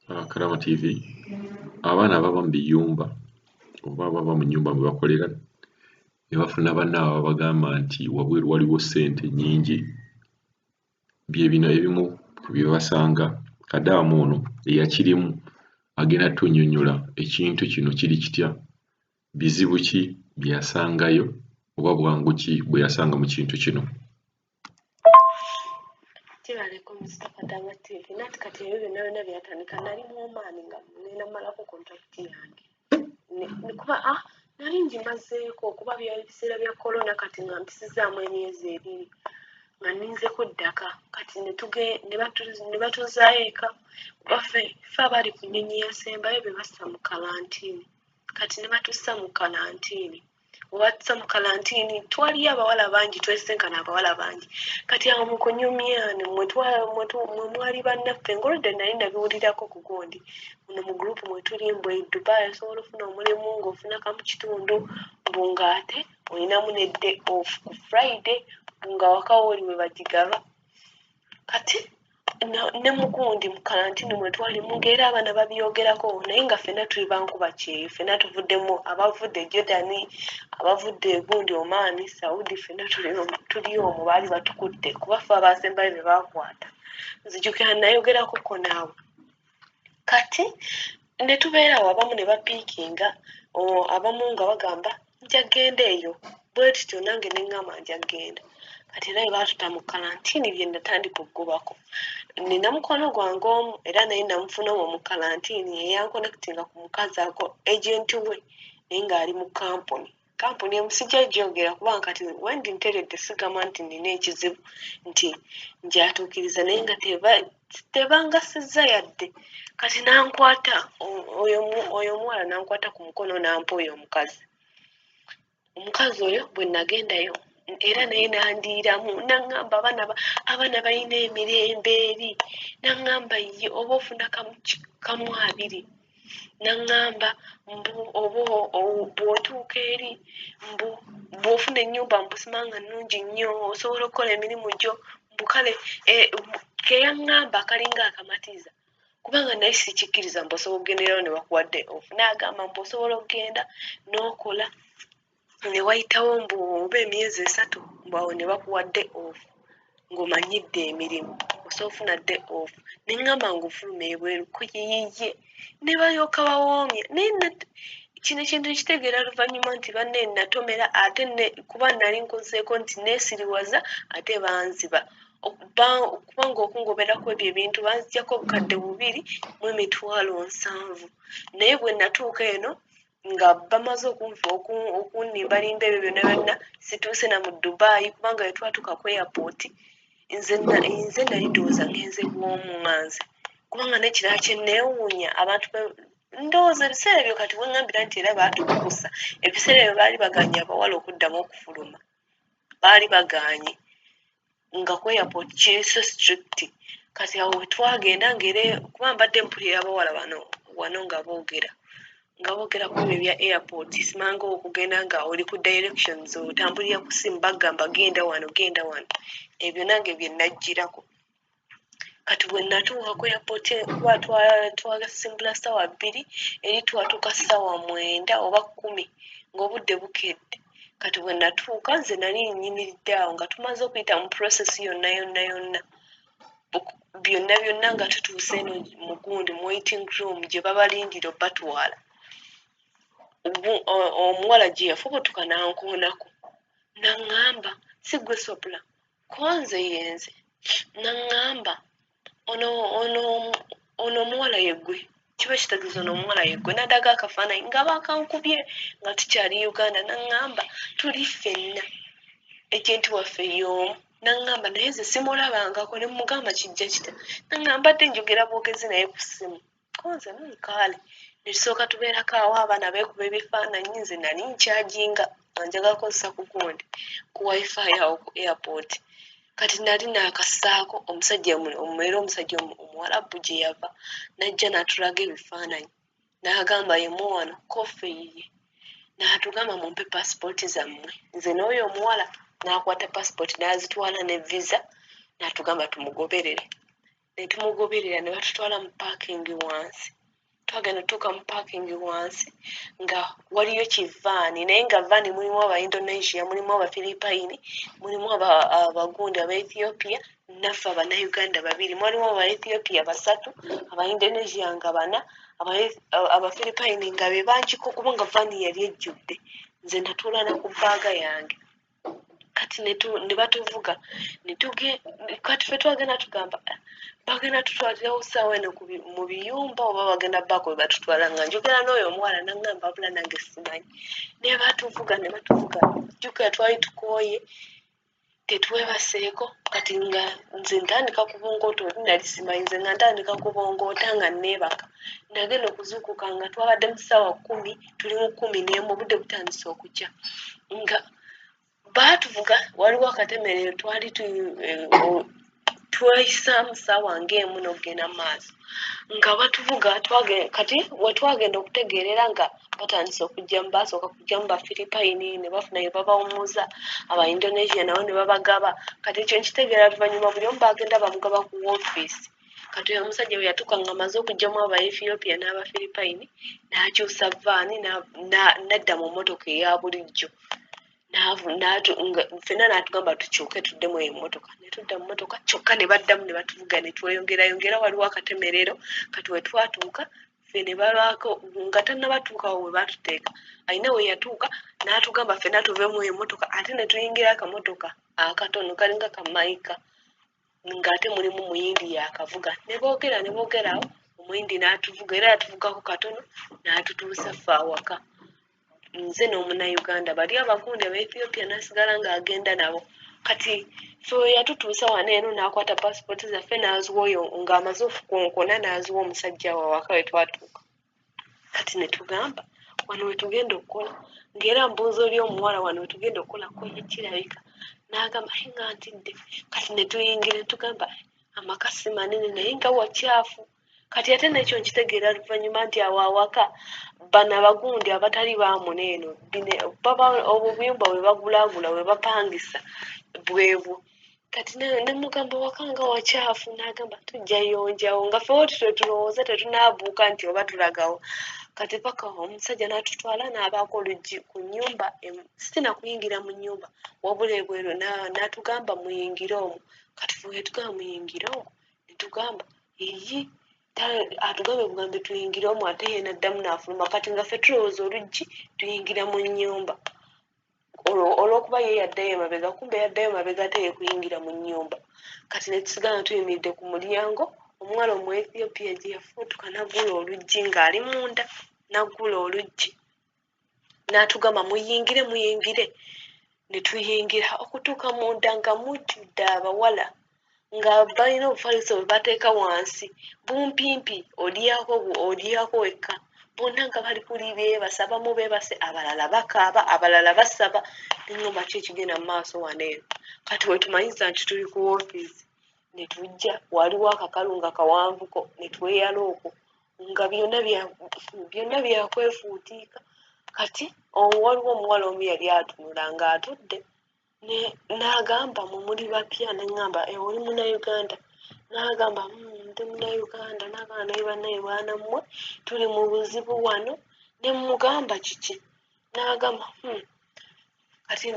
Karama TV, abaana ababa mu biyumba oba ababa mu nnyumba mwe bakolera ne bafuna bannaabwe abagamba nti wabweru waliwo ssente nnyingi, bye bino ebimu ku bye basanga. Kadamu ono eyakirimu agenda tunnyonnyola ekintu kino kiri kitya, bizibu ki bye yasangayo oba bwangu ki bwe yasanga mu kintu kino. Kibaleko Mr. Kadama TV nati kati ebyo byonna byonna byatandika nali mu maani nga nina malako kontakiti yange nekuba nali ngimazeeko okuba byali biseera bya korona kati nga mpisizaamu emyezi 2 nga ninze kuddaka kati ne batuzaayo eka baffe abali ku nnyonyi yasembayo be bassa mu kalantiini kati ne batussa mu kalantiini watussa mu kalantiini twaliyo abawala bangi twesenkana abawala bangi kati awo mu kunyumyani mwe mwali bannaffe ngoludde nali nabiwulirako ku gundi muno mu gurupu mwe tuli mbwe Dubai osobola ofuna omulimu ng'ofuna kamu kitundu mbu ng'ate olinamu ne day off ku Friday nga wakawo oli we bagigaba kati ne mugundi mu kalantiini mwe twali ng'era abaana babyogerako naye nga ffenna tuli bankuba kyeyo ffenna tuvuddemu abavudde Jordani abavudde gundi Omaani Saudi ffenna tuli omwo baali batukutte kuba ffe abaasembayo be baakwata nzijukira nayogerako ko naawe kati ne tubeera awo abamu ne bapiikinga abamu nga bagamba nja genda eyo bwe tutyo nange ne ŋŋamba nja genda kati era baatuta mu kalantiini bye natandika okugobako nina mukono gwange omu era naye namufuna omwo mu kalantiini eyankonekitinga ku mukazi ako agenti we naye ng'ali mu kampuni emusijja gyogera kubanga kati wendi nteredde sigamba nti nina ekizibu nti ngyatuukiriza naye nga tebangasizza yadde kati nankwata oyo omuwala nankwata ku mukono nampa oyo omukazi oyo bwe nagendayo era naye nandiiramu naŋŋamba abaana balina emirembe eri naŋŋamba ye oba ofuna kamu 2 naŋŋamba bw'otuuka eri bw'ofuna ennyumba mbusimanga nnungi nnyo osobola okukola emirimu gyo mbukale keyaŋŋamba akalinga akamatiza kubanga naye sikikkiriza mbu osobola okugenderayo ne bakuwadde off naagamba mbu osobola okugenda n'okola ne wayitawo mbu oba emyezi 3 mbu awo ne bakuwadde off ng'omanyidde emirimu osobola ofuna dde off ne ŋŋamba ng'ofuluma ebweru ko yiyiye ne balyoka bawoomya naye kino ekintu nkitegeera luvannyuma nti banne natomera ate kuba nali nkozeeko nti neesiriwaza ate banziba kubanga okungoberako ebyo ebintu banzijjako obukadde 2,700,000 naye bwe natuuka eno nga bamaze okunnimbalimba ebyo byonna byonna situuse na mu Dubai kubanga we twatuuka ku airport nze nali ndowooza ngenze bw'omu nze kubanga nekirala kye neewuunya abantu ndowooza ebiseera ebyo kati weŋŋambira nti era baatukukusa ebiseera ebyo baali baganye abawala okuddamu okufuluma baali baganye nga ku airport kiri so strict kati awo we twagenda ngere kuba mbadde mpulira abawala wano nga boogera ku ebyo bya airport simanga okugenda nga oli ku directions otambulira ku simu bagamba genda wano ebyo nange bye najjirako kati bwe natuuka ku airport kuba twasimbula ssaawa 2 eri twatuuka ssaawa 9 oba 10 ng'obudde bukedde kati bwe natuuka nze nali nnyimiridde awo nga tumaze okuyita mu process yonna byonna nga tutuuse eno mu gundi mu waiting room gye babalindira batwala omuwala gye yafubutuka nankoonako naŋŋamba si gwe sopula konze yenze naŋŋamba ono omuwala yeggwe kiba kitegeeza ono omuwala yeggwe nadaga akafaananyi nga bakankubye nga tukyali Uganda naŋŋamba tuli ffenna ejenti waffe y'omu naŋŋamba naye ze simulabangako ne mugamba kijja kita naŋŋamba ate njogera bwogezi naye ku ssimu konze kaale ne tusooka tubeerako awo abaana beekuba ebifaananyi nze nali nkyajinga nga njagala kukozesa ku gundi ku wifi awo ku airport kati nali naakassaako omusajja omuwalabu gye yava n'ajja n'atulaga ebifaananyi n'agamba yemu wano koffe yiye n'atugamba mumpe paasipooti zammwe nze n'oyo omuwala n'akwata paasipooti n'azitwala ne visa n'atugamba tumugoberere ne tumugoberera ne batutwala mu paakingi wansi. Twagenda tutuuka mu paakingi wansi nga waliyo kivaani naye nga vaani mulimu Aba-Indonesia, mulimu Abafiripayini, mulimu abagundi Aba-Ethiopia, naffe Abannayuganda babiri. Mwalimu Aba-Ethiopia basatu, Aba-Indonesia nga bana, Abafiripayini nga be bangiko kuba nga vaani yali ejjudde. Nze natuula na ku bbaaga yange. Kati ne batuvuga kati ffe twagenda tugamba bagenda tutwalirawo ssaawa eno mu biyumba oba bagenda bbaako we batutwala nga njogera n'oyo omuwala naŋŋamba abula nange simanyi. Ne batuvuga jjukira twali tukooye tetwebaseeko kati nga nze ntandika kubongoota oli nali simanyi nze nga ntandika kubongoota nga neebaka. Nagenda okuzuukuka nga twabadde mu ssaawa 10 tuli mu 11 obudde butandise okukya nga baatuvuga waliwo akatemerero twali tweyisaamu ssaawa ng'emu n'okugenda mu maaso nga batuvuga kati we twagenda okutegeerera nga batandise okujja basooka kujja mu Bafiripayini ne bafuna bye babawumuza, Aba-Indonesia nabo ne babagaba. Kati ekyo nkitegeera luvannyuma buli omu bagenda bamugaba ku woofiisi. Kati oyo omusajja bwe yatuuka nga amaze okugyamu Aba-Ethiopia n'Abafiripayini n'akyusa vaani n'adda mu mmotoka eya bulijjo. Ffenna n'atugamba tukyuke tuddemu emmotoka ne tudda mu mmotoka kyokka ne baddamu ne batuvuga ne tweyongera waliwo akatemerero kati we twatuuka ffe ne balwako nga tannabatuuka we baatuteeka alina we yatuuka n'atugamba ffenna tuvemu emmotoka ate ne tuyingira akamotoka akatono kalinga kamayika ng'ate mulimu muyindi yakavuga ne boogerawo omuyindi n'atuvuga era yatuvugako katono n'atutuusa ffe awaka. Nze n'omunnayuganda bali abagundi Aba-Ethiopia n'asigala ng'agenda nabo. Kati ffe we yatutuusa wano eno n'akwata paasipooti zaffe n'aziwa oyo ng'amaze okukonkona n'aziwa omusajja we awaka we twatuuka. Kati ne tugamba wano we tugenda okukola ng'era mbuuza oli omuwala wano we tugenda okukolako kirabika n'agamba nga ntidde. Kati ne tuyingira ne tugamba amaka si manene naye nga wakyafu. Kati ate n'ekyo nkitegeera luvannyuma nti awo awaka bano abagundi abatali baamuna eno obuyumba bwe bagulaagula bwe bapangisa bwebwo. Kati ne mugamba waka nga wakyafu n'agamba tujjayonjawo nga ffe twe tulowooza tetunaabuuka nti oba tulagawo. Kati paka omusajja n'atutwala n'abaako oluggi ku nnyumba sitina kuyingira mu nnyumba wabula ebweru n'atugamba muyingire omwo. Kati ffe tugamba muyingire omwo ne tugamba atugambe bugambe tuyingire omwo ate ye n'addamu n'afuluma. Kati nga ffe tulowooza oluggi tuyingira mu nnyumba olw'okuba ye yaddayo emabega kumbe yaddayo mabega ate ye kuyingira mu nnyumba. Kati ne tusigala tuyimiridde ku mulyango omuwala Omu-Ethiopia gye yafuutuka n'aggula oluggi ng'ali munda n'aggula oluggi n'atugamba muyingire ne tuyingira okutuuka munda nga mujjudde abawala nga balina obufaliso bwe bateeka wansi bumpimpi olyako wekka bonna nga bali kuli beebase abamu beebase abalala bakaaba abalala basaba neŋŋamba ki ekigenda mu maaso wano eno. Kati we tumanyiza nti tuli ku woofiisi ne tujja waliwo akakalu nga kawanvuko ne tweyala okwo nga byonna byakwefuutiika. Kati waliwo omuwala omu yali atunula ng'atudde n'agamba muli bapya neŋŋamba oli munnayuganda n'agamba ndi munnayuganda n'agamba naye bannaye baanammwe tuli mu buzibu wano ne mugamba kiki n'agamba kati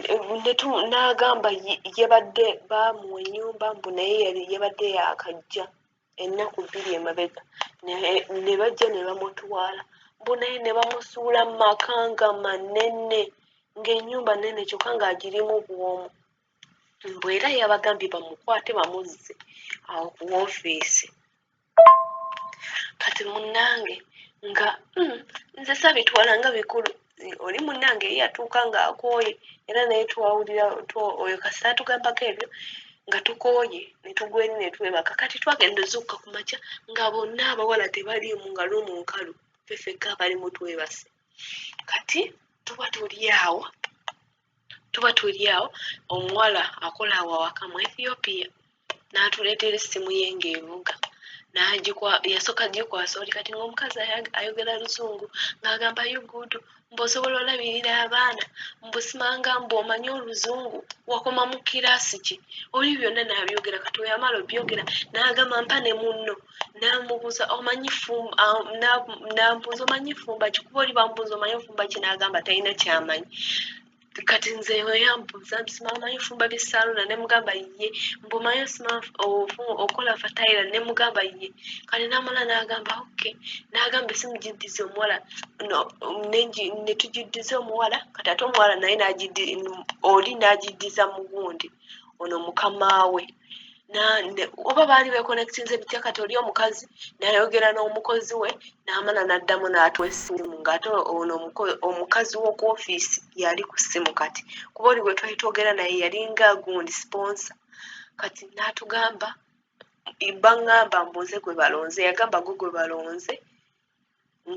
n'agamba yabadde baamuwa ennyumba mbu naye yabadde yaakajja ennaku 2 emabega ne bajja ne bamutwala mbu naye ne bamusuula mu maka nga manene ng'ennyumba nene kyokka ng'agirimu bwomu mbu era yabagambye bamukwate bamuzze awo ku woofiisi. Kati munnange nga nze sabitwala nga bikulu oli munnange ye yatuuka ng'akooye era naye twawulira oyo kasita atugambako ebyo nga tukooye ne tugwa eri ne twebaka. Kati twagenda ozuukuka ku makya nga bonna abawala tebaliimu nga lumu nkalu ffeffekka abalimu twebase. Kati tuba tuli awo omuwala akola awo awaka mu Ethiopia n'atuleetera essimu ye ng'evuga yasooka gikwasa oli kati ng'omukazi ayogera luzungu ng'agamba yugudu mb'osobola olabirira abaana mbusimanga mb'omanyi oluzungu wakoma mu kiraasi ki oli byonna n'abyogera kati oyamala obyogera n'agamba mpa ne munno n'amubuuza omanyi n'ambuuza omanyi fumba ki kuba oli bamubuuza omanyi fumba ki n'agamba talina kyamanyi kati nze yambuuza omanyi fumba bisaaluna ne mugamba ye mbumanyi okola fatayira ne mugamba ye kati n'amala n'agamba oke n'agamba simugiddiza omuwala ne tugiddiza omuwala kati ate omuwala naye oli n'agiddiza mugundi ono mukama we oba baali bekonekitinze bitya kati oli omukazi n'ayogera n'omukozi we n'amala n'addamu n'atwa essimu ng'ate ono omukazi w'oku ofiisi yali ku ssimu kati kuba oli gwe twali twogera naye yalinga gundi siponsa kati n'atugamba baŋŋamba mbuuze gwe balonze yagamba gwe balonze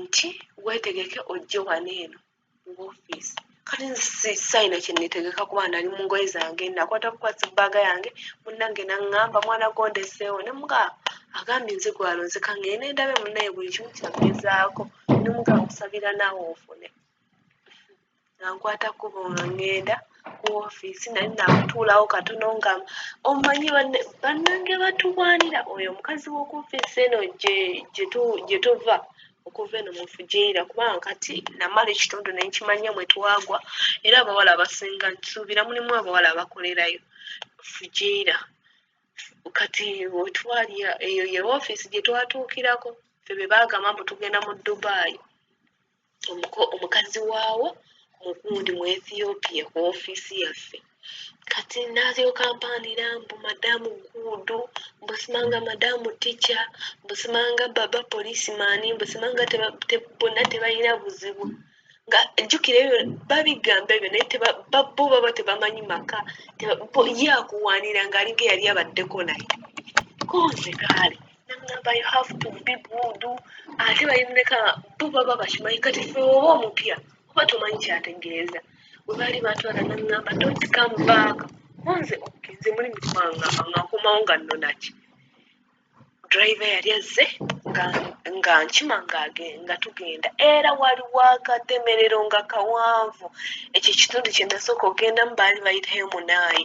nti weetegeke ojje wano eno mu ofiisi kati nze sayina kye neetegeka kuba nali mu ngoye zange nakwata bukwasi bbaaga yange munnange naŋŋamba mwana gondeseewo ne mugamba agambye nze gwe balonze kaŋŋende ndabe munnaye buli kimu kyagezaako ne mugamba kusabira naawe ofune nankwata kkubo ŋŋenda ku ofiisi nali nakutuulawo katono nga omanyi bannange batulwanira oyo omukazi w'oku ofiisi eno gye tuva okuva eno mu fujeera kubanga kati namala ekitundu nenkimanya mwe twagwa era abawala abasinga nsuubira mulimu abawala abakolerayo fujeera kati wetwali eyo ye ofiisi gye twatuukirako ffe be baagamba mbu tugenda mu Dubai omukazi waawo mugundi mu Ethiopia ku ofiisi yaffe kati n'alyoka mpanira mbu madamu guudu mbusimanga madamu tica mbusimanga baba polisimani mbusimanga bonna tebalina buzibu nga jjukira ebyo babigamba ebyo naye bo baba tebamanyi maka ye akuwaanira ng'alinga yali abaddeko naye konze kaale nangamba you have to be good ate balimuleka bo baba bakimanyi kati ffe oba omupya oba tomanyi kyategeeza bwe baali batwala nangamba don't come back konze nze mulimu twangamba ng'akomawo nga nnonaki driver yali azze nga nkima nga tugenda era waliwo akatemerero nga kawanvu ekyo ekitundu kye nasooka ogendamu baali bayitayo munaayi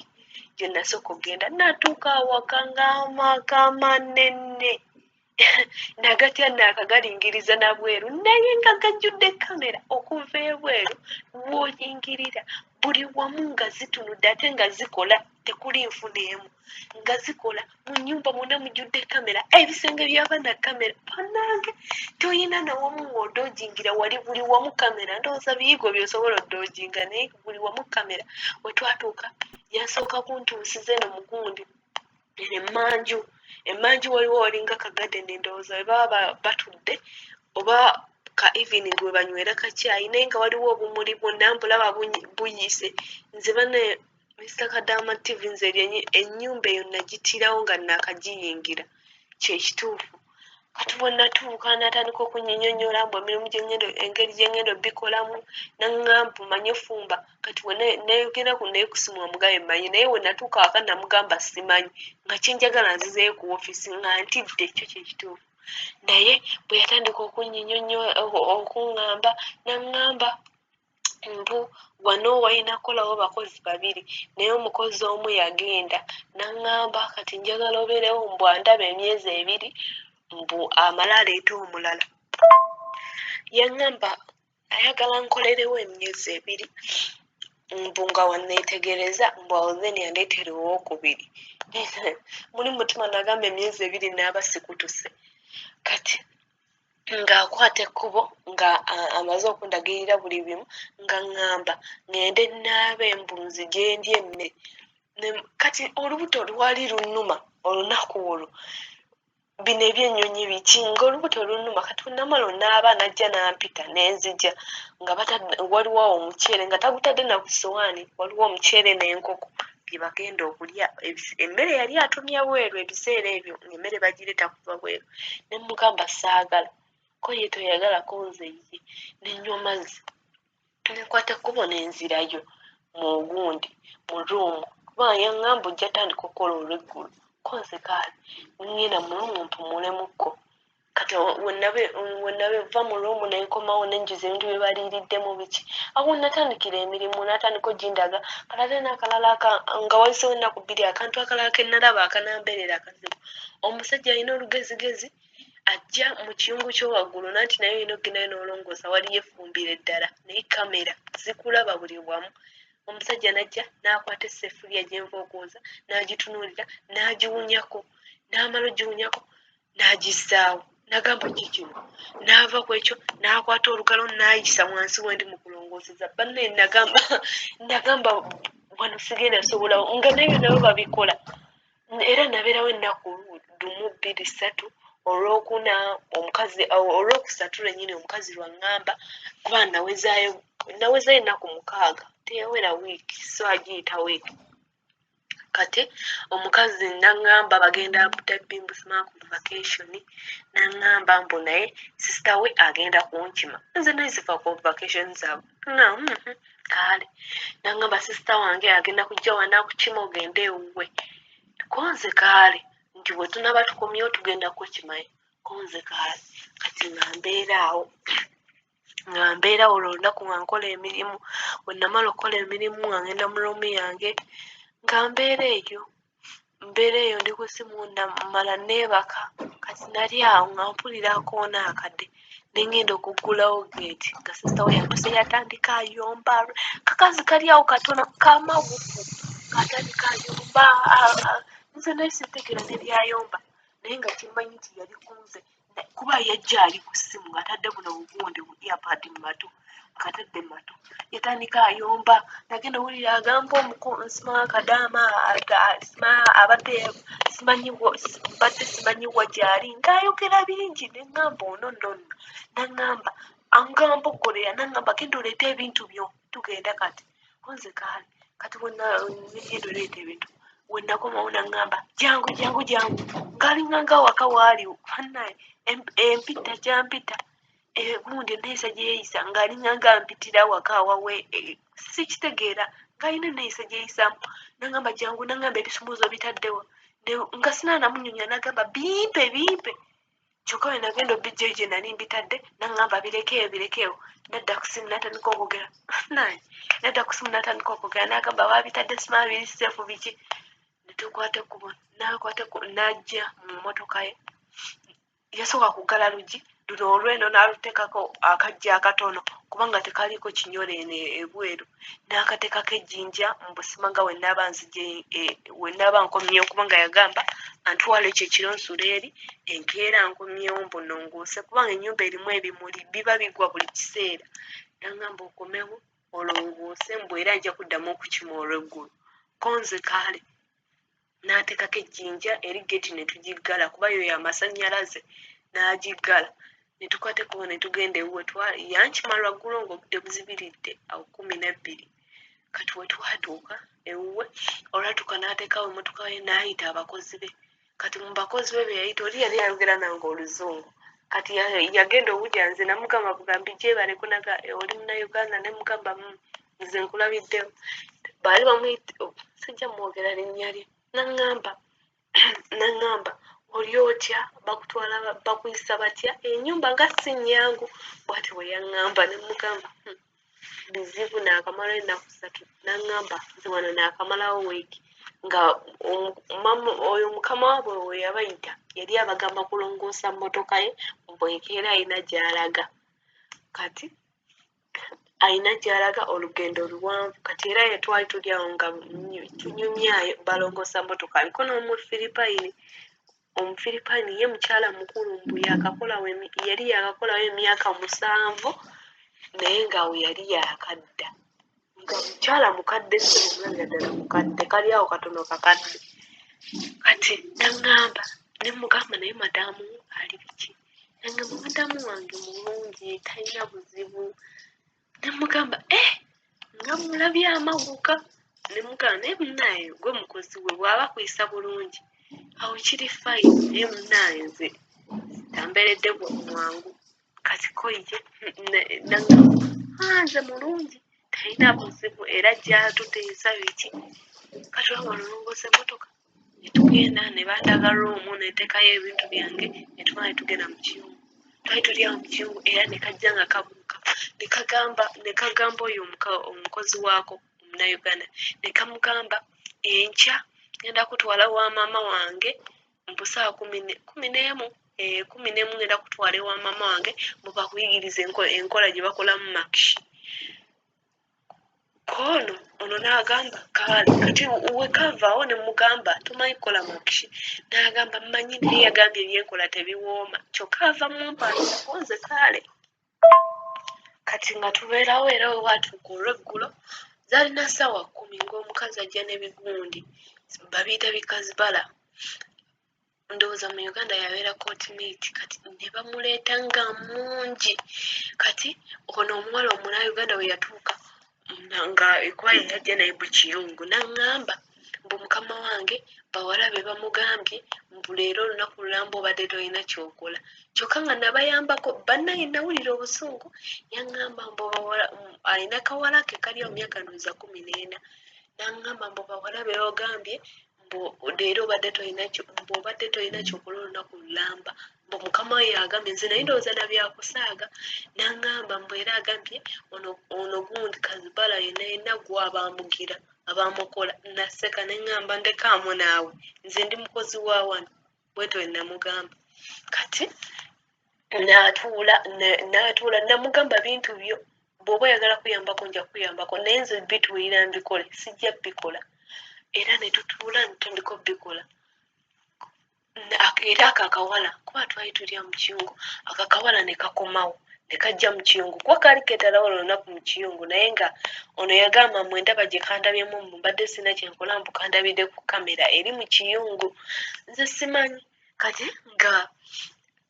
gye nasooka ogenda natuuka awaka ng'amaka manene nagatya naakagalingiriza nabweru naye nga gajjudde kamera okuva ebweru w'oyingirira buli wamu nga zitunudde ate nga zikola tekuli nfuna emu nga zikola mu nnyumba mwonna mujjudde kamera ebisenge byaba na kamera bannange toyina nawamu ng'odoojingira wali buli wamu kamera ndowooza biyigo byosobola odoojinga naye buli wamu kamera we twatuuka yasooka kuntuusiza eno mugundi emmanju waliwo walinga kagadeni ndowooza we baba batudde oba ka evening we banywera kacyayi naye nga waliwo obumuli bwonna mbulaba buyise nze bane Mr. Kadama TV nze ennyumba eyo nagitirawo nga naakagiyingira kyekituufu kati bwe natuuka natandika okunyinyonnyola mbu emirimu engeri gyengendo bikolamu naŋŋamba manye fumba kati we nayogera ku naye kusimu omugabe mmanyi naye we natuuka waka namugamba simanyi nga kyenjagala nzizeeyo ku ofiisi nga ntidde ekyo kyekituufu naye bwe yatandika okuŋŋamba naŋŋamba mbu wano walina kukolawo bakozi babiri naye omukozi omu yagenda naŋŋamba kati njagala obeerewo mbu andaba emyezi 2 mbu amala aleeta omulala yaŋŋamba ayagala nkolerewo emyezi 2 mbu nga wanneetegereza mbu awo then yandeetera owookubiri muli mutima nagamba emyezi 2 naaba sikutuse kati ng'akwata ekkubo nga amaze okundagirira buli bimu nga ŋŋamba ŋŋende naabe embunzi gye ndye emmere kati olubuto lwali lunnuma olunaku olwo bino ebyennyonyi biki ng'olubuto lunnuma kati namala onaaba najja nampita nenzija nga waliwo omuceere nga tagutadde na ku sowaani waliwo omuceere n'enkoko bye bagenda okulya emmere yali atumya bweru ebiseera ebyo ng'emmere bagireeta kuva bweru ne mugamba saagala ko ye toyagalako nze ye nenywa mazzi nekwata ekkubo nenzirayo mu gundi mu ruumu kuba yaŋŋamba ojja tandika okukola olw'eggulu konse kale ngenda mulungu mulemukko kati wennabe va mu lumu nenkomawo nenjuza ebintu bye baliiriddemu biki awo natandikira emirimu natandika ogindaga kalate n'akalala nga wayisewo ennaku bbiri akantu akalala ke nalaba akanambeerera akazibu omusajja alina olugezigezi ajja mu kiyungu ky'owaggulu nanti naye olina okgendayo n'olongoosa waliyo effumbiro eddala naye kamera zikulaba buli wamu omusajja najja n'akwata esseffuliya gyenva okwoza n'agitunuulira n'agiwunyako n'amala ogiwunyako n'agissaawo nagamba ki kino n'ava ku ekyo n'akwata olugalo n'ayisa wansi wendi mu kulongooseza banne nagamba wano sigenda sobolawo nga naye nabo babikola era nabeerawo ennaku lumu bbiri ssatu olwokuna omukazi olwokusatu lwennyini omukazi lwaŋŋamba kuba nawezayo ennaku 6 teyawera wiiki so agiyita wiiki kati omukazi naŋŋamba bagenda butebimbusimaku vacation naŋŋamba mbu naye sisita we agenda kunkima nze naye sifa ku vacation zaabwe kale naŋŋamba sisita wange agenda kujja wanakukima ogende ewuwe konze kale nti bwe tunaba tukomyewo tugenda kukimayo konze kale kati nga mbeerawo olwo olunaku nga nkola emirimu bwe namala okukola emirimu nga ngenda mu loomu yange nga mbeera eyo ndi ku simu namala neebaka kati nali awo nga mpulira akoona akadde nengenda okuggulawo geeti nga sisita we yatuse yatandika ayomba kakazi kali awo katono kamagufu katandika ayomba nze naye sintegeera ne byayomba naye nga kimmanyi nti yali kunze kuba yajja ali ku ssimu ng'atadde buno obuwunde mu earpad mu matu akatadde mu matu yatandika ayomba nagenda owulira agamba nsima akadaama abadde simanyi wa gyali ng'ayogera bingi neŋŋamba ono nno naŋŋamba angamba oggolera naŋŋamba genda oleeta ebintu byo tugenda kati konze kati negenda oleeta ebintu wenakomawo naŋŋamba jangu ng'alinganga waka waali annaye empita gyampita gundi enneeyisa gyeyisa ng'alinganga mpitira waka wawe sikitegeera ng'alina enneeyisa gyeyisaamu naŋŋamba jangu naŋŋamba ebisumuluzo bitaddewo nga sinaanamunyonya nagamba bimpe kyokka we nagenda obijjayo gye nali mbitadde naŋŋamba birekeewo nadda ku simu natandika okwogera nagamba babitadde simaa biri seefu biki netukwata ekkubo n'ajja mu mmotoka ye yasooka kuggala luggi luno olweno n'aluteekako akajja akatono kubanga tekaliiko kinyole eno ebweru n'akateekako ejjinja mu busima nga wennaaba nkomyewo kubanga yagamba antwala ekyo ekiro nsula eri enkeera nkomyewo mbunongoose kubanga ennyumba erimu ebimuli biba bigwa buli kiseera naŋŋamba okomewo olongoose mbu era ajja kuddamu okukima olw'eggulu konze kale n'ateekako ejjinja eri geeti ne tugiggala kuba yo y'amasannyalaze n'agiggala ne tukwata ekkubo ne tugenda ewuwe yankima lwaggulu ng'obudde buzibiridde awo 12 kati we twatuuka ewuwe olwatuuka n'ateekawo emmotoka ye n'ayita abakozi be kati mu bakozi be yayita oli yali ayogera nange oluzungu kati yagenda owulya nze namugamba bugambi gyebale kunaga oli munnauganda ne mugamba nze nkulabiddewo baali bamuyita sijja mwogera linnya lye naŋŋamba oli otya bakutwala bakuyisa batya ennyumba nga si nnyangu bwati we yaŋŋamba ne mugamba bizibu naakamala ennaku 3 naŋŋamba nze wano naakamalawo weeki nga oyo mukama waabwe we yabayita yali abagamba kulongoosa mmotoka ye mbwenkeera alina gy'alaga kati alina gy'alaga olugendo luwanvu kati era yetwali tuli awo nga tunyumyayo balongoosa mmotoka aliko n'omufiripayini ye mukyala mukulu mbu yali yakakolawo emyaka 7 naye ngaawe yali yakadda nga mukyala mukadde semulabira ddala mukadde kali awo katono kakadde kati naŋŋamba ne mugamba naye madaamu ali biki naŋŋamba madaamu wange mulungi talina buzibu ne mugamba nga mulabye amaguka ne mugamba naye munaaye gwe mukozi we bw'aba kuyisa bulungi awo kiri fayini naye munaaye nze tamberedde mwangu kati koye naŋŋamba nze mulungi talina buzibu era gyatuteesa biki kati olaba olongoose emmotoka tugenda ne bandaga roomu neteekayo ebintu byange netumala netugenda mu kiyungu twali tuli awo mu kiyungu era ne kajja nga kabuuka ne kagamba oyo omukozi waako omunauganda ne kamugamba enkya ngenda kutwala wa maama wange mbusaa 11 ngenda kutwala ewa maama wange mubakuyigiriza enkola gye bakolamu makishi kono ono n'agamba kati wekavaawo ne mugamba tumanyi kukola makishi n'agamba mmanyi naye yagambye ebyenkola tebiwooma kyokka ava mu mpaanisa konze kaale kati nga tubeerawo era we waatuuka olweggulo zaalina ssaawa 10 ng'omukazi ajja n'ebigundi babiyita bikazibala ndowooza mu uganda yabeera kotimiti kati ne bamuleeta nga mungi kati ono omuwala omuna uganda we yatuuka nga ekuba yajja naye mu kiyungu n'aŋŋamba mbu mukama wange bawala be bamugambye mbu leero olunaku lulamba obadde tolina kyokola kyokka nga nabayambako bannaye nawulira obusungu yaŋŋamba mbu bawala alina kawala ke kali mu myaka ndowooza 14 n'aŋŋamba mbu bawala be bagambye mbu leero obadde tolina kyokola olunaku lulamba mbu mukama we yagambye nze naye ndowooza nabyakusaaga n'aŋŋamba mbu era agambye ono gundi kazibala yenna gwabamugira abamukola naseka neŋŋamba ndekaamu naawe nze ndi mukozi wa wano bwetyo we namugamba kati n'atuula namugamba bintu byo bw'oba oyagala kuyambako nja kuyambako naye nze bituwulira mbikole sijja bikola era ne tutuula ntandika obbikola era akakawala kuba twali tulya mu kiyungu akakawala ne kakomawo ne kajja mu kiyungu kuba kaali keetalawo olunaku mu kiyungu naye nga ono yagamba mwe ndaba gye kandabyemu mbadde sina kyenkola mbu kandabidde ku kamera eri mu kiyungu nze simanyi kati nga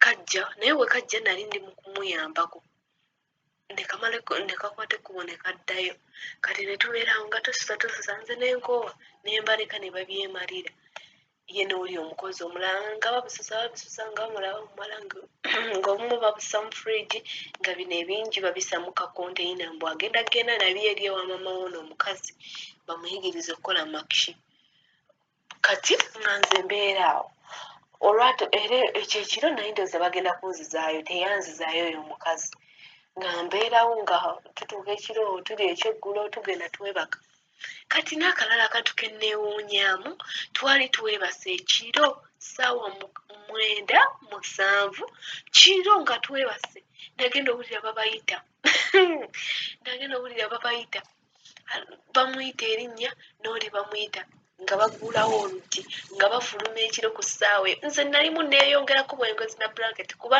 kajja naye we kajja nali ndi mu kumuyambako ne kakwata ekkubo ne kaddayo kati ne tubeerawo nga tosusa nze n'enkoowa nembaleka ne babyemalira ye n'oli omukozi omulala nga babisusa nga bamulaba omumala ng'obumu babusa mu fridge nga bino ebingi babisa mu kakonteyina mbu agenda nabyo eri ewa maama woono omukazi bamuyigiriza okukola makishi kati nga nze mbeeraawo olwato era ekyo ekiro naye ndowooza bagenda kunzizaayo teyanzizaayo oyo omukazi nga mbeerawo nga tutuuka ekiro tuli ekyeggulo tugenda twebaka kati n'akalala katukenneewuunyaamu twali twebase ekiro ssaawa 9-7 kiro nga twebase nagenda owulira babayita bamuyita erinnya n'oli bamuyita nga baggulawo oluti nga bafuluma ekiro ku ssaawa nze nalimu neeyongerako bwengezi na blanket kuba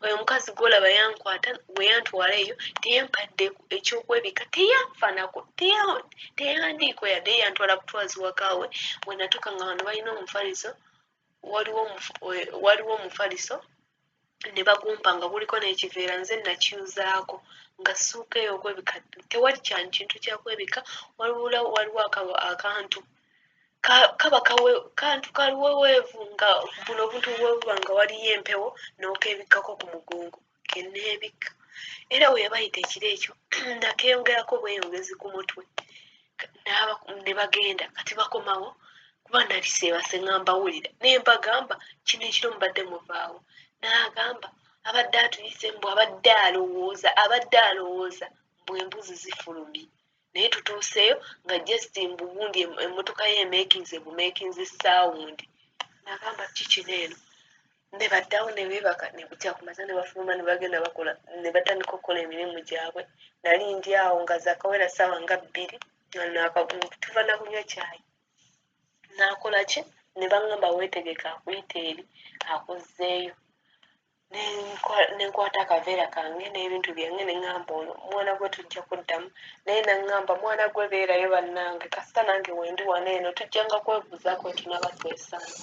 oyo omukazi gwolaba yankwata we yantwala eyo teyampadde ekyokwebika teyanfanako teyandiiko yadde yantwala butwazi wakaawe we natuuka nga wano balina omufaliso waliwo omufaliso ne bagumpa nga guliko n'ekiveera nze nakyuzaako nga ssuuka eyo okwebika tewali kintu kyakwebika waliwo akantu kaba kantu kaliweweevu nga buno obuntu bwebuba nga waliyo empewo n'okeebikkako ku mugongo keneebikka era we yabayita ekiro ekyo nakeeyongerako bweyongezi ku mutwe ne bagenda kati bakomawo kuba nali seebase ngambawulira naye mbagamba kino ekiro mubadde muvaawo n'agamba abadde atuyise mbu abadde alowooza mbu embuzi zifulumye naye tutuuseeyo nga justin bugundi emmotoka ye bumekinze saawundi nagamba kikino eno ne baddawo ne beebaka ne bukya ku masa ne bafuluma ne bagenda bakola ne batandika okukola emirimu gyabwe nali ndi awo nga zakawera ssaawa nga 2 tuva na kunywa kyayi nakola ki ne baŋŋamba weetegeka akuyita eri akuzzeeyo nenkwata akaveera kange n'ebintu byange neŋŋamba ono mwana gwe tujja kuddamu naye naŋŋamba mwana gwe beerayo bannange kasita nange wendi wano eno tujjanga kwebuuzaako etunaba twesaana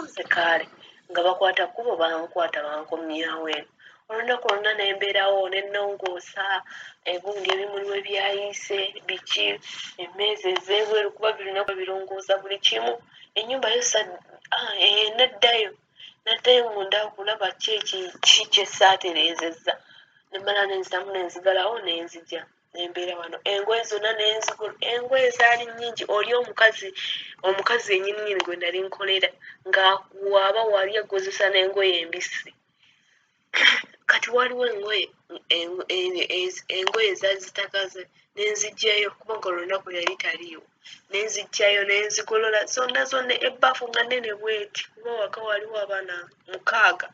nze kaale nga bakwata kkubo bankwata bankomyawo eno olunaku lwonna nembeerawo nenongoosa ebundi ebimuli we byayise biki emmeeza ez'ebweru kuba birina birongoosa buli kimu ennyumba yosa naddayo munda okulaba ki kyesaatereezezza nemala nenzitamu nenzigalawo nenzija nembeera wano engoye zonna nenzigula engoye zaali nnyingi oli omukazi ennyininyini gwe nali nkolera nga waaba wali agozesa n'engoye embisi kati waliwo engoye ezaali zitakaze nenzijjayo kubanga olunaku yali taliiwo nenzijjayo nenzigolola zonna ebbaafu nga nnene bweti kuba waka waliwo abaana 6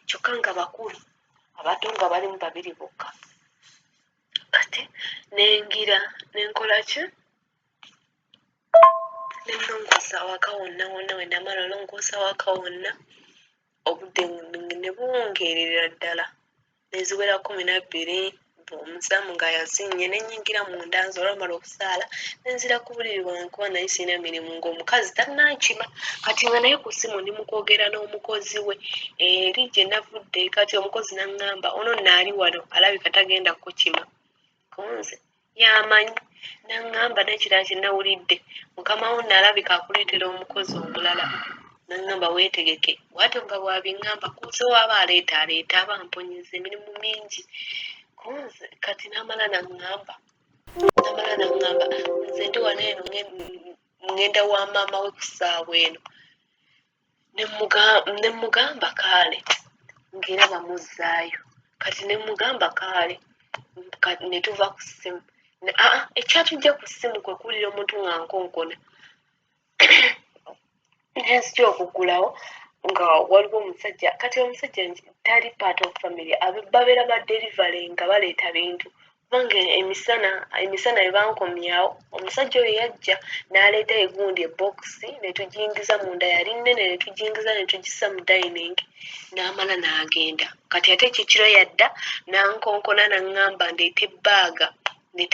kyokka nga bakulu abato nga balimu 2 bokka kati nengira nenkola ki nennongoosa waka wonna we namala olongoosa waka wonna obudde ne buwongeerera ddala neziwera 12 omuzamu nga yazinye nenyingira munda nze olwamala okusaala nenzira ku buliri bwange kuba naye sirina mirimu ng'omukazi tannankima kati nga naye ku ssimu ndi mu kwogera n'omukozi we eri gye navudde kati omukozi naŋŋamba ono naali wano alabika tagenda kukima kunze yamanyi naŋŋamba n'ekirala kye nawulidde mukama wo naalabika akuleetera omukozi omulala naŋŋamba weetegeke bwatyo nga bwabiŋŋamba kunze waaba aleeta aba mponyeza emirimu mingi kunze kati namala naŋŋamba nze ndi wano eno ŋŋenda wa maama we ku ssaawa eno ne mugamba kaale ng'era bamuzzaayo kati ne mugamba kaale ne tuva ku ssimu ekyatujja ku ssimu kwe kuwulira omuntu nga nkonkona nenzija okuggulawo nga waliwo omusajja kati omusajja tali part of family babeera ba delivery nga baleeta bintu kubanga emisana bwe bankomyawo omusajja oyo yajja n'aleeta egundi ebokisi ne tugiyingiza munda yali nnene ne tugiyingiza ne tugissa mu dining n'amala n'agenda kati ate ekikiro yadda n'ankonkona n'aŋŋamba ndeeta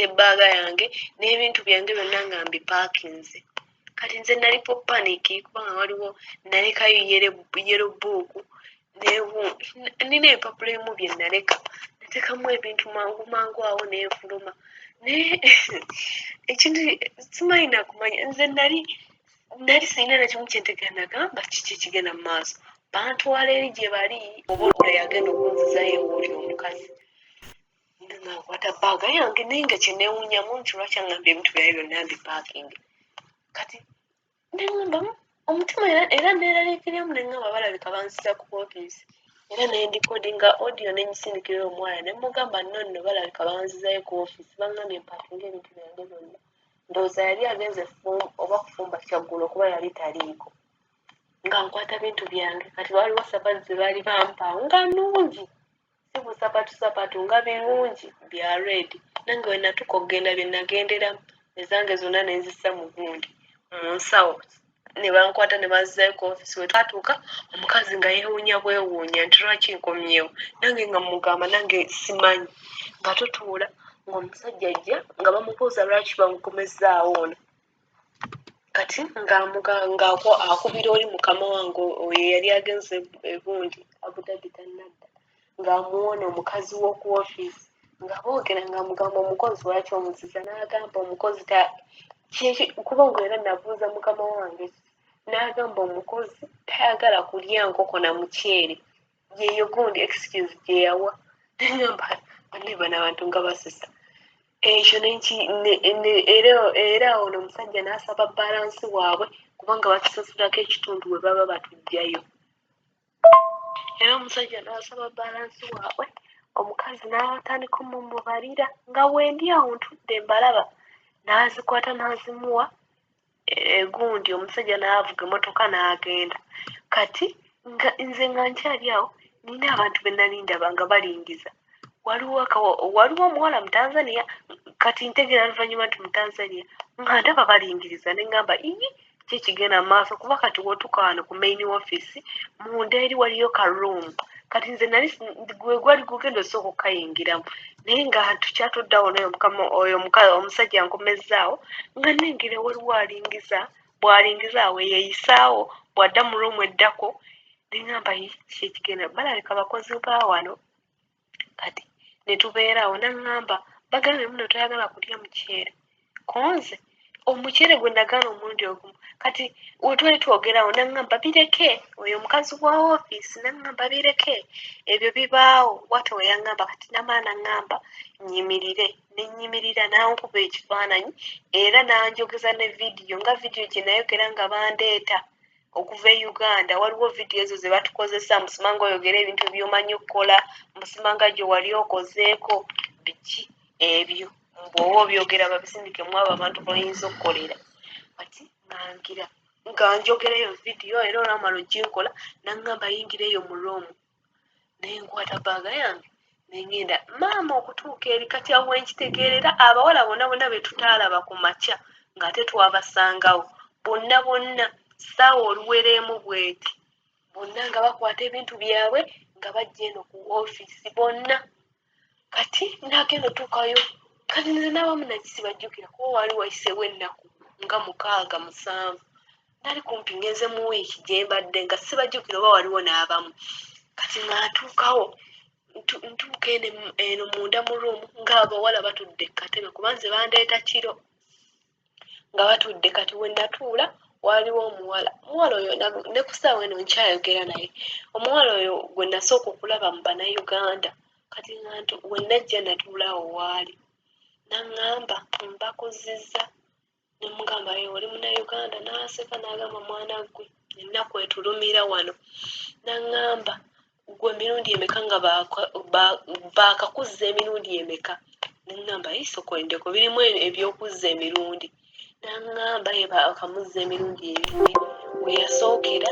ebbaaga yange n'ebintu byange byonna nga mbipaakinze kati nze nalipo paniki kubanga waliwo nalekayo yero buuku nina ebipapula ebimu bye naleka natekamu ebintu mangu awo neefuluma naye ekintu simanyi nakumanya nze nali sirina nakimu kyentegera nagamba kiki kigenda mu maaso bantwala eri gye bali oba olula yagenda okunzizayo ewoli omukazi nakwata bbaaga yange naye nga kyeneewunyamu nti lwaki aŋŋamba ebintu byayo byonna mbipaakinge kati neŋŋambamu omutima era neeraliikiryamu neŋŋamba balabika bansiza ku ofiisi era nendikodinga audio nenyisindikira omwana nemugamba nonno balabika banzizayo ku ofiisi baŋŋambye mpaakinga ebintu byange byonna ndowooza yali agenze oba kufumba kyaggulo kuba yali taliiko nga nkwata bintu byange kati waliwo sapatu ze baali bampaawo nga nnungi si busapatu nga birungi bya redi nange we natuka okugenda bye nagenderamu ezange zonna nenzissa mu gundi mu nsawo ne bankwata ne bazzayo ku ofiisi we twatuuka omukazi nga yeewuunya bwewuunya nti lwaki nkomyewo nange nga mugamba nange simanyi nga tutuula ng'omusajja ajja nga bamubuuza lwaki bamukomezzaawo ono kati ng'akubira oli mukama wange oyo yali agenze ebundi abudadi tannadda ng'amuwona omukazi w'oku ofiisi nga boogera ng'amugamba omukozi lwaki omuziza n'agamba omukozi kuba ngo era nabuuza mukama wange n'agamba omukozi tayagala kulya nkoko na muceere yeeyo gundi excuse gye yawa neŋŋamba banne bano abantu nga basesa ekyo era ono omusajja n'asaba balansi waabwe kubanga bakisasulako ekitundu bwe baba batujjayo era omusajja n'asaba balansi waabwe omukazi n'atandika omumubalira nga wendi awo ntudde mbalaba n'azikwata n'azimuwa egundi omusajja n'avuga emmotoka n'agenda kati nze nga nkyali awo nina abantu be nali ndaba nga balingiza waliwo omuwala mu Tanzania kati ntegeera luvannyuma nti mu Tanzania nga ndaba balingiriza neŋŋamba ki kigenda mu maaso kuba kati wotuka wano ku main office munda eri waliyo ka room kati nze nali gwe gwali gugenda osooka okukayingiramu naye nga tukyatuddawo oyo omusajja nkomezzaawo nga nengera waliwo bw'alingiza awo yeeyisaawo bw'adda mu ruumu eddako neŋŋamba kyekigenda balabika bakozi ba wano kati ne tubeeraawo naŋŋamba bagambye muno toyagala kulya muceere konze omukyere gwe nagaana omulundi ogumu kati wetwali twogerawo naŋŋamba bireke oyo omukazi wa ofiisi naŋŋamba bireke ebyo bibaawo wate we yaŋŋamba kati namaana ŋŋamba nyimirire nenyimirira nankuba ekifaananyi era nanjogeza ne vidiyo nga vidiyo gye nayogera nga bandeeta okuva e Uganda waliwo vidiyo ezo ze batukozesa musimanga oyogera ebintu byomanyi okukola musimanga gye wali okozeeko biki ebyo bw'oba obyogera babisindike mu abo abantu boyinza okukolera kati nangira nga njogera eyo vidiyo era olwamala oginkola naŋŋamba yingira eyo mu roomu nenkwata bbaaga yange nengenda maama okutuuka eri kati awo wenkitegeerera abawala bonna bonna be tutaalaba ku makya ng'ate twabasangawo bonna bonna ssaawa oluwereemu bweti bonna nga bakwata ebintu byabwe nga bajja eno ku ofiisi bonna kati nagenda otuukayo kati nze n'abamu nakisibajjukira kuba waali wayiseewo ennaku nga 6-7 nali kumpi ngenze mu wiiki gye mbadde nga sibajjukira oba waliwo n'abamu kati ng'atuukawo ntuuka eno munda mu ruumu ng'abawala batudde katebe kuba nze bandeeta kiro nga batudde kati we natuula waaliwo omuwala oyo ne ku ssaawa eno nkyayogera naye omuwala oyo gwe nasooka okulaba mu bannayuganda kati we najja natuulaawo waali naŋŋamba mbakuzizza nemugamba oli munnayuganda n'aseka n'agamba mwana gwe ennaku etulumira wano naŋŋamba gwe emirundi emeka nga baakakuzza emirundi emeka neŋŋamba isokoindeko birimu ebyokuzza emirundi naŋŋamba ye baakamuzza emirundi ebiri we yasookera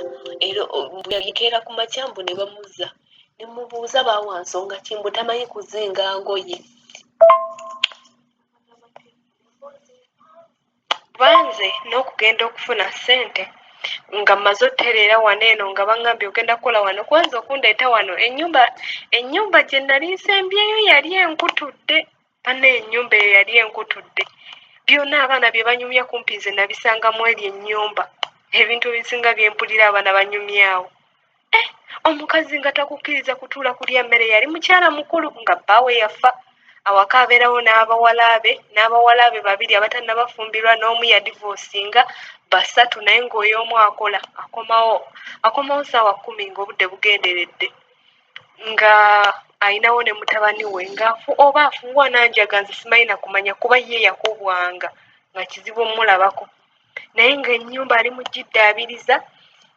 era bwe yakeera ku makyambu ne bamuzza ne mubuuza baawa nsonga kimbu tamanyi kuzinga ngoye banze n'okugenda okufuna ssente nga mmaze otereera wano eno nga baŋŋambye ogenda kukola wano kwanza okundeeta wano ennyumba gye nali nsembyeyo yali enkutudde banna ennyumba eyo yali enkutudde byonna abaana bye banyumya kumpi nze nabisangamu eri ennyumba ebintu ebisinga bye mpulira abaana banyumyawo omukazi nga takukkiriza kutuula kulya mmere yali mukyala mukulu nga bbaawe yafa awaka abeerawo n'abawala be babiri abatannabafumbirwa n'omu yadivoosinga 3 naye ng'oyo omu akola akomawo ssaawa 10 ng'obudde bugenderedde nga ayinawo ne mutabani we oba afuuwa nanjaga nze simanyi nakumanya kuba ye yakubwanga nga kizibu omulabako naye ng'ennyumba ali mugiddaabiriza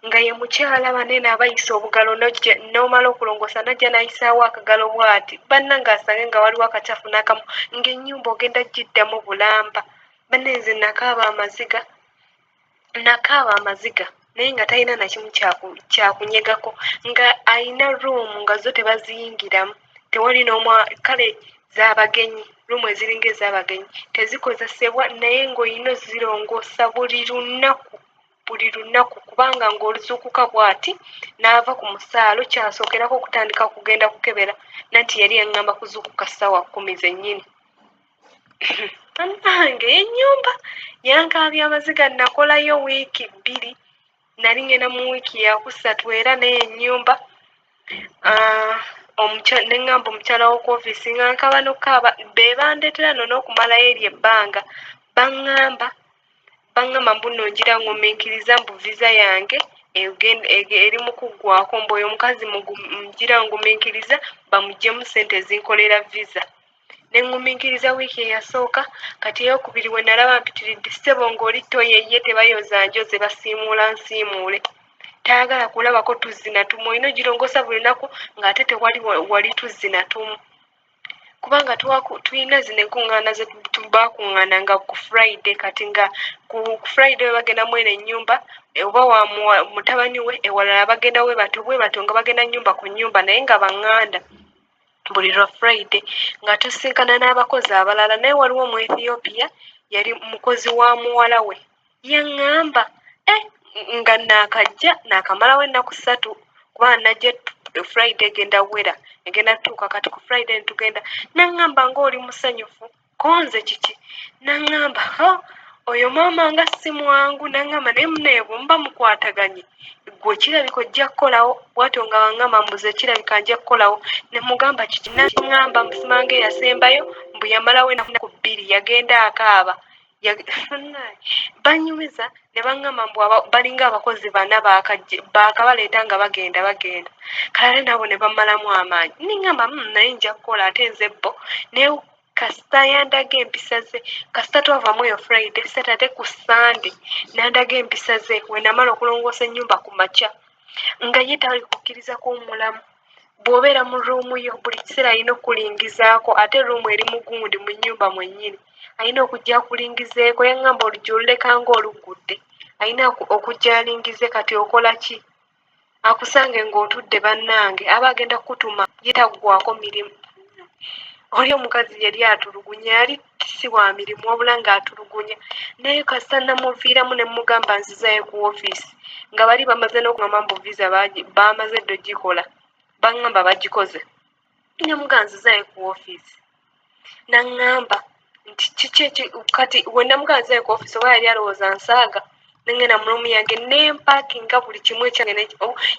nga ye mukyala banene abayisa obugalo n'omala okulongoosa najja n'ayisaawo akagalo bw'ati banna ng'asange nga waliwo akacyafu n'akamu ng'ennyumba ogenda giddamu bulamba banenze nakaaba amaziga naye nga talina nakimu kyakunyegako nga ayina ruumu nga zo tebaziyingiramu tewali kale z'abagenyi ruumu eziringa ez'abagenyi tezikozesebwa naye ng'olina ozirongoosa buli lunaku kubanga ng'oluzuukuka bw'ati n'ava ku musaalo kyasookerako okutandika kugenda kukebera nanti yali yaŋŋamba kuzuukuka ssaawa 10 zennyini annange ennyumba yankaabya amaziga nakolayo wiiki 2 nali ngenda mu wiiki yakusatu era naye ennyumba neŋŋamba omukyala wo ku ofiisi nga nkaaba nokaaba be bandeetera no n'okumalayo eri ebbanga baŋŋamba mbuno ngira ngumiikiriza mbu viza yange eri mu kuggwako mbu oyo omukazi ngira ngumiikiriza bamuggyemu ssente ezinkolera viza neŋŋumiikiriza wiiki eyasooka kati eyokubiri we nalaba mpitiridde ssebo ng'oli toye ye tebayoza njoze basiimuula nsiimuule tayagala kulabako tuzzi natumu olina ogirongoosa buli lunaku ng'ate tewali wali tuzzi natumu kubanga tulina zino enkuŋŋaana ze bakuŋŋaananga ku Friday kati nga ku Friday we bagenda mweno ennyumba oba wa mutabani we ewalala bagenda bwe bato nga bagenda nnyumba ku nnyumba naye nga baŋŋanda buli lwa Friday nga tusinkana n'abakozi abalala naye waliwo mu Ethiopia yali mukozi wa muwala we yaŋŋamba nga naakajja naakamalawo ennaku 3 kuba najja Friday egenda wera egenda tutuuka kati ku Friday netugenda naŋŋamba ng'oli musanyufu konze kiki naŋŋamba oyo maama nga si mwangu naŋŋamba naye munaye bwe muba mukwataganye gwe kirabika ojja kukolawo bwatyo nga waŋŋamba mbuze kirabika nja kukolawo ne mugamba kiki naŋŋamba musimanga eyasembayo mbu yamalawo ennaku 2 yagenda akaaba banyumiza ne baŋŋamba mbu balinga abakozi bana baakabaleeta nga bagenda kale nabo ne bamalamu amaanyi niŋŋamba naye nja kukola ate nze bbo naye kasita yandaga empisa ze kasita twavamu eyo Friday Saturday ku Sunday nandaga empisa ze we namala okulongoosa ennyumba ku makya nga ye tali kukkiriza kuwummulamu bw'obeera mu ruumu yo buli kiseera alina okukulingizaako ate ruumu eri mu gundi mu nnyumba mwennyini alina okujja akulingizeeko yaŋŋamba oluggi olulekanga oluggudde alina okujja alingize kati okola ki akusange ng'otudde bannange aba agenda kukutuma ye taggwako mirimu oli omukazi yali atulugunya yali si wa mirimu wabula ng'atulugunya naye kasita namuviiramu ne mugamba nzizayo ku woofiisi nga bali bamaze n'okugamba mbu visa bamaze dde ogikola baŋŋamba bagikoze namugaa nzizayo ku woofiisi naŋŋamba nti kiki kati we namugaa nzizayo ku woofiisi oba yali alowooza nsaaga nengenda mu ruumu yange nempaakinga buli kimu ekyange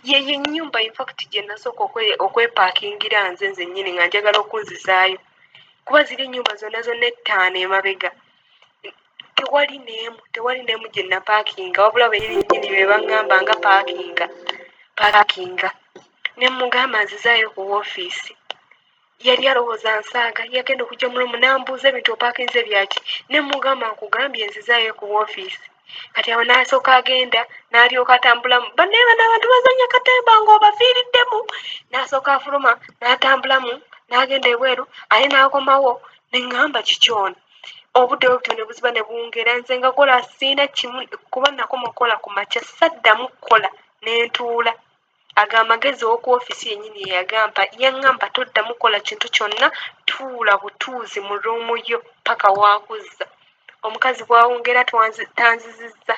yeyo ennyumba infact gye nasooka okwepaakingira nze nnyini nga njagala okunzizaayo kuba ziri ennyumba zonna ettaano emabega tewali n'emu gye napaakinga wabula benyini be baŋŋamba nga paakinga ne mugamba nzizaayo ku woofiisi yali alowooza nsaaga yagenda okujja mu ruumu n'ambuuza ebintu opaakinze byaki ne mugamba nkugambye nzizaayo ku woofiisi kati awo n'asooka agenda n'alyoka atambulamu bannaye bano abantu bazanya katemba ng'obafiiriddemu n'asooka afuluma n'atambulamu n'agenda ebweru ate n'akomawo ne ŋŋamba kikyono obudde bwe butyo ne buziba ne buwungeera nze nga kola siina kimu kuba nakoma okukola ku makya saddamu kukola n'entuula aga amagezi ow'oku woofiisi yennyini yeyagampa yaŋŋamba toddamu kukola kintu kyonna tuula butuuzi mu ruumu yo paka waakuzza omukazi bw'awungeera tanzizizza